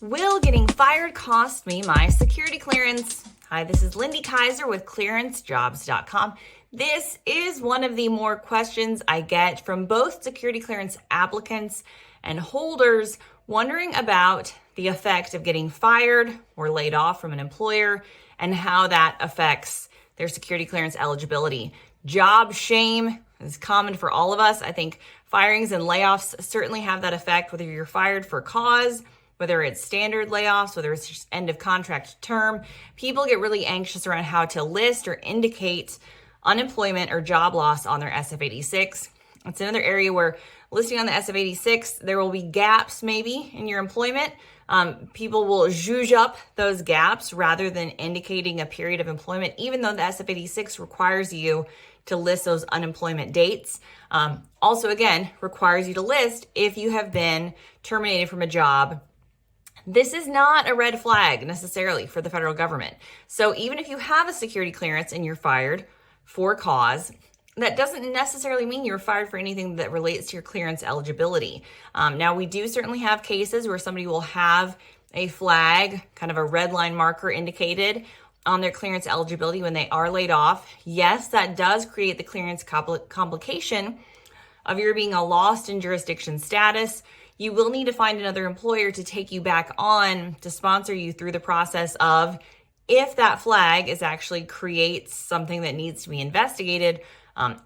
Will getting fired cost me my security clearance? Hi, this is Lindy Kaiser with ClearanceJobs.com. This is one of the more questions I get from both security clearance applicants and holders wondering about the effect of getting fired or laid off from an employer and how that affects their security clearance eligibility. Job shame is common for all of us. I think firings and layoffs certainly have that effect, whether you're fired for cause, whether it's standard layoffs, whether it's just end of contract term. People get really anxious around how to list or indicate unemployment or job loss on their SF-86. It's another area where listing on the SF-86, there will be gaps maybe in your employment. People will zhuzh up those gaps rather than indicating a period of employment, even though the SF-86 requires you to list those unemployment dates. Also, again, requires you to list if you have been terminated from a job. This is not a red flag necessarily for the federal government. So even if you have a security clearance and you're fired for cause, that doesn't necessarily mean you're fired for anything that relates to your clearance eligibility. Now, we do certainly have cases where somebody will have a flag, kind of a red line marker indicated on their clearance eligibility when they are laid off. Yes, that does create the clearance complication of your being a lost in jurisdiction status. You will need to find another employer to take you back on to sponsor you through the process of if that flag is actually creates something that needs to be investigated,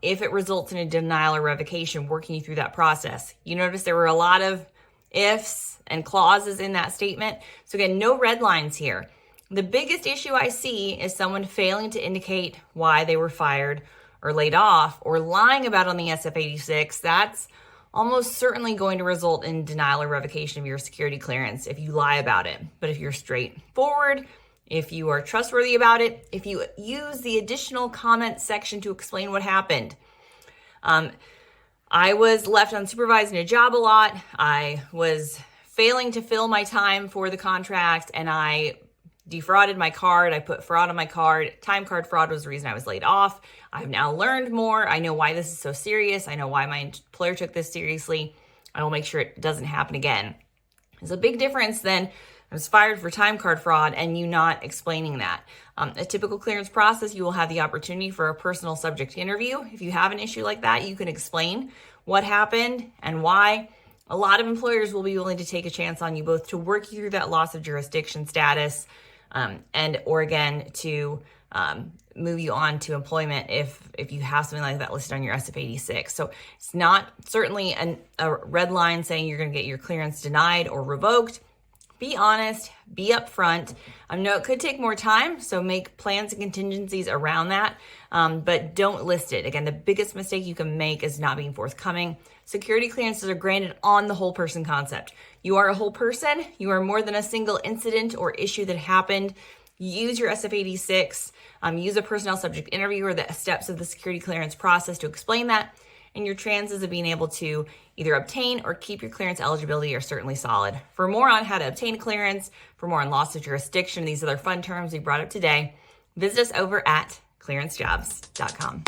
if it results in a denial or revocation, working you through that process. You notice there were a lot of ifs and clauses in that statement. So again, no red lines here. The biggest issue I see is someone failing to indicate why they were fired or laid off or lying about on the SF-86. That's almost certainly going to result in denial or revocation of your security clearance if you lie about it. But if you're straightforward, if you are trustworthy about it, if you use the additional comment section to explain what happened. I was left unsupervised in a job a lot. I was failing to fill my time for the contract and I defrauded my card. I put fraud on my card. Time card fraud was the reason I was laid off. I've now learned more. I know why this is so serious. I know why my employer took this seriously. I will make sure it doesn't happen again. There's a big difference than I was fired for time card fraud and you not explaining that. A typical clearance process, you will have the opportunity for a personal subject interview. If you have an issue like that, you can explain what happened and why. A lot of employers will be willing to take a chance on you both to work you through that loss of jurisdiction status and or again to move you on to employment if you have something like that listed on your SF-86. So it's not certainly a red line saying you're going to get your clearance denied or revoked. Be honest, be upfront. I know it could take more time, so make plans and contingencies around that, but don't list it. Again, the biggest mistake you can make is not being forthcoming. Security clearances are granted on the whole person concept. You are a whole person. You are more than a single incident or issue that happened. Use your SF-86, use a personnel subject interview or the steps of the security clearance process to explain that, and your chances of being able to either obtain or keep your clearance eligibility are certainly solid. For more on how to obtain clearance, for more on loss of jurisdiction, these other fun terms we brought up today, visit us over at ClearanceJobs.com.